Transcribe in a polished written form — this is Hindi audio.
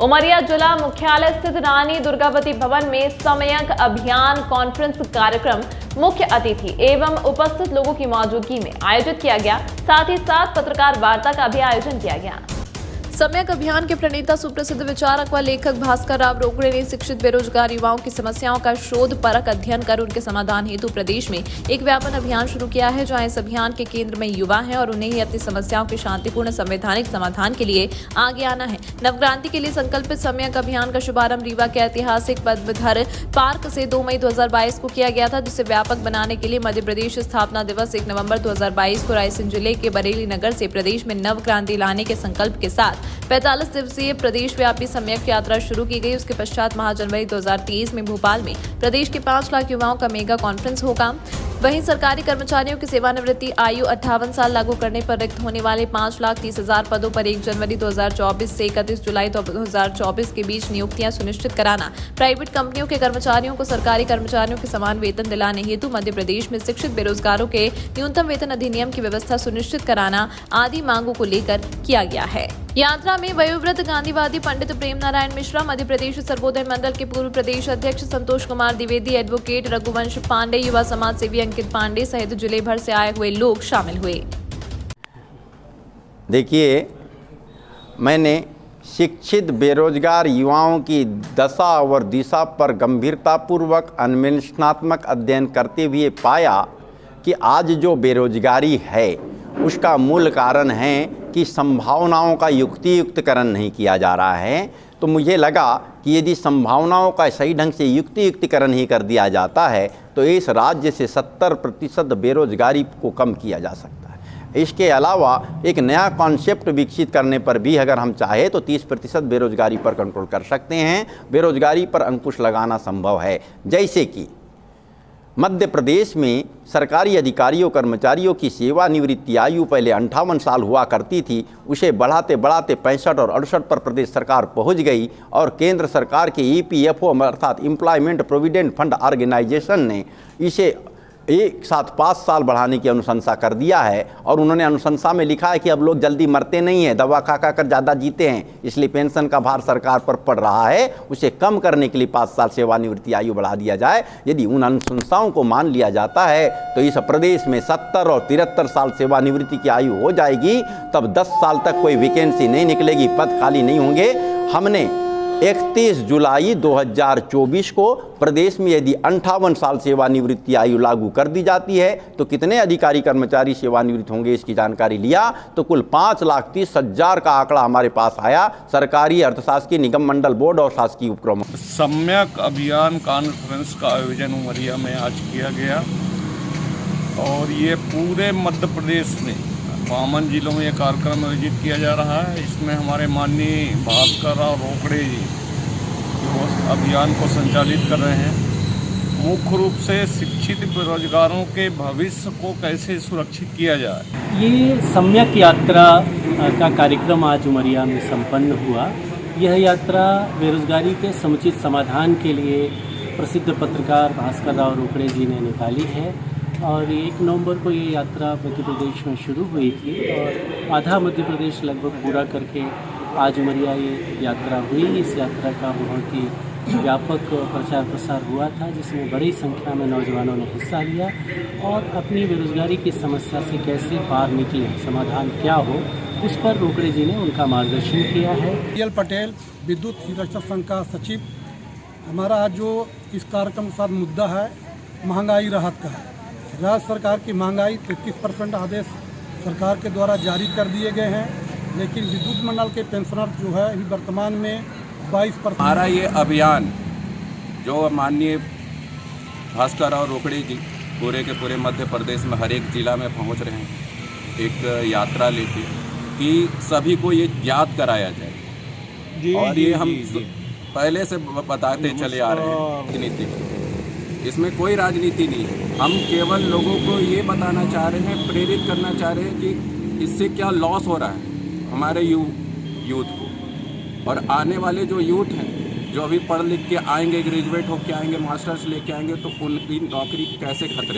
उमरिया जिला मुख्यालय स्थित रानी दुर्गावती भवन में सम्यक अभियान कॉन्फ्रेंस कार्यक्रम मुख्य अतिथि एवं उपस्थित लोगों की मौजूदगी में आयोजित किया गया। साथ ही साथ पत्रकार वार्ता का भी आयोजन किया गया। सम्यक अभियान के प्रणेता सुप्रसिद्ध विचारक व लेखक भास्कर राव रोकड़े ने शिक्षित बेरोजगार युवाओं की समस्याओं का शोध परक अध्ययन कर उनके समाधान हेतु प्रदेश में एक व्यापक अभियान शुरू किया है, जहां इस अभियान के केंद्र में युवा हैं और उन्हें ही अपनी समस्याओं के शांतिपूर्ण संवैधानिक समाधान के लिए आगे आना है। नवक्रांति के लिए संकल्पित सम्यक अभियान का शुभारंभ रीवा के ऐतिहासिक पद्मधर पार्क से 2 मई 2022 को किया गया था, जिसे व्यापक बनाने के लिए मध्य प्रदेश स्थापना दिवस 1 नवंबर 2022 को रायसेन जिले के बरेली नगर से प्रदेश में नवक्रांति लाने के संकल्प के साथ 45 दिवसीय प्रदेश व्यापी सम्यक यात्रा शुरू की गई। उसके पश्चात माह जनवरी 2023 में भोपाल में प्रदेश के 5 लाख युवाओं का मेगा कॉन्फ्रेंस होगा। वहीं सरकारी कर्मचारियों की सेवानिवृत्ति आयु 58 साल लागू करने पर रिक्त होने वाले 5,30,000 पदों पर 1 जनवरी 2024 से 31 जुलाई 2024 के बीच नियुक्तियां सुनिश्चित कराना, प्राइवेट कंपनियों के कर्मचारियों को सरकारी कर्मचारियों के समान वेतन दिलाने हेतु मध्य प्रदेश में शिक्षित बेरोजगारों के न्यूनतम वेतन अधिनियम की व्यवस्था सुनिश्चित कराना आदि मांगों को लेकर किया गया है। यात्रा में वयोवृद्ध गांधीवादी पंडित प्रेम नारायण मिश्रा, मध्य प्रदेश सर्वोदय मंडल के पूर्व प्रदेश अध्यक्ष संतोष कुमार द्विवेदी, एडवोकेट रघुवंश पांडे, युवा समाज सेवी अंकित पांडे सहित जिले भर से आए हुए लोग शामिल हुए। देखिए, मैंने शिक्षित बेरोजगार युवाओं की दशा और दिशा पर गंभीरतापूर्वक अन्वेषणात्मक अध्ययन करते हुए पाया कि आज जो बेरोजगारी है उसका मूल कारण है कि संभावनाओं का युक्तियुक्तकरण नहीं किया जा रहा है। तो मुझे लगा कि यदि संभावनाओं का सही ढंग से युक्तियुक्तकरण ही कर दिया जाता है तो इस राज्य से 70% बेरोजगारी को कम किया जा सकता है। इसके अलावा एक नया कॉन्सेप्ट विकसित करने पर भी अगर हम चाहें तो 30% बेरोजगारी पर कंट्रोल कर सकते हैं। बेरोजगारी पर अंकुश लगाना संभव है। जैसे कि मध्य प्रदेश में सरकारी अधिकारियों कर्मचारियों की सेवानिवृत्ति आयु पहले 58 साल हुआ करती थी, उसे बढ़ाते बढ़ाते 65 और 68 पर प्रदेश सरकार पहुंच गई और केंद्र सरकार के EPFO अर्थात एम्प्लॉयमेंट प्रोविडेंट फंड ऑर्गेनाइजेशन ने इसे एक साथ 5 साल बढ़ाने की अनुशंसा कर दिया है। और उन्होंने अनुशंसा में लिखा है कि अब लोग जल्दी मरते नहीं हैं, दवा खा कर ज़्यादा जीते हैं, इसलिए पेंशन का भार सरकार पर पड़ रहा है। उसे कम करने के लिए 5 साल सेवानिवृत्ति आयु बढ़ा दिया जाए। यदि उन अनुशंसाओं को मान लिया जाता है तो इस प्रदेश में 70 और 73 साल सेवानिवृत्ति की आयु हो जाएगी। तब 10 साल तक कोई वैकेंसी नहीं निकलेगी, पद खाली नहीं होंगे। हमने 31 जुलाई 2024 को प्रदेश में यदि 58 साल सेवानिवृत्ति आयु लागू कर दी जाती है तो कितने अधिकारी कर्मचारी सेवानिवृत्त होंगे, इसकी जानकारी लिया तो कुल 5,30,000 का आंकड़ा हमारे पास आया। सरकारी, अर्धशासकीय, निगम मंडल बोर्ड और शासकीय उपक्रम। सम्यक अभियान कॉन्फ्रेंस का आयोजन उमरिया में आज किया गया और ये पूरे मध्य प्रदेश में 52 जिलों में ये कार्यक्रम आयोजित किया जा रहा है। इसमें हमारे माननीय भास्कर राव रोकड़े जी जो अभियान को संचालित कर रहे हैं, मुख्य रूप से शिक्षित बेरोजगारों के भविष्य को कैसे सुरक्षित किया जाए। ये सम्यक यात्रा का कार्यक्रम आज उमरिया में संपन्न हुआ। यह यात्रा बेरोजगारी के समुचित समाधान के लिए प्रसिद्ध पत्रकार भास्कर राव रोकड़े जी ने निकाली है और 1 नवंबर को ये यात्रा मध्य प्रदेश में शुरू हुई थी और आधा मध्य प्रदेश लगभग पूरा करके आज उमरिया ये यात्रा हुई। इस यात्रा का बहुत ही व्यापक प्रचार प्रसार हुआ था, जिसमें बड़ी संख्या में नौजवानों ने हिस्सा लिया और अपनी बेरोजगारी की समस्या से कैसे पार निकले, समाधान क्या हो, उस पर रोकड़े जी ने उनका मार्गदर्शन किया है। PL पटेल, विद्युत रक्षक संघ का सचिव। हमारा आज जो इस कार्यक्रम के साथ मुद्दा है महंगाई राहत का है। राज्य सरकार की महंगाई 33% आदेश सरकार के द्वारा जारी कर दिए गए हैं, लेकिन विद्युत मंडल के पेंशनर जो है अभी वर्तमान में 22%। हमारा ये अभियान जो माननीय भास्कर और रोकड़े जी पूरे के पूरे मध्य प्रदेश में हर एक जिला में पहुंच रहे हैं एक यात्रा लेके कि सभी को ये याद कराया जाए। और ये हम पहले से बताते चले आ रहे हैं। राजनीति इसमें कोई राजनीति नहीं है। हम केवल लोगों को ये बताना चाह रहे हैं, प्रेरित करना चाह रहे हैं कि इससे क्या लॉस हो रहा है हमारे यूथ को। और आने वाले जो यूथ हैं जो अभी पढ़ लिख के आएंगे, ग्रेजुएट होकर आएंगे, मास्टर्स लेके आएंगे, तो उनकी नौकरी कैसे खतरे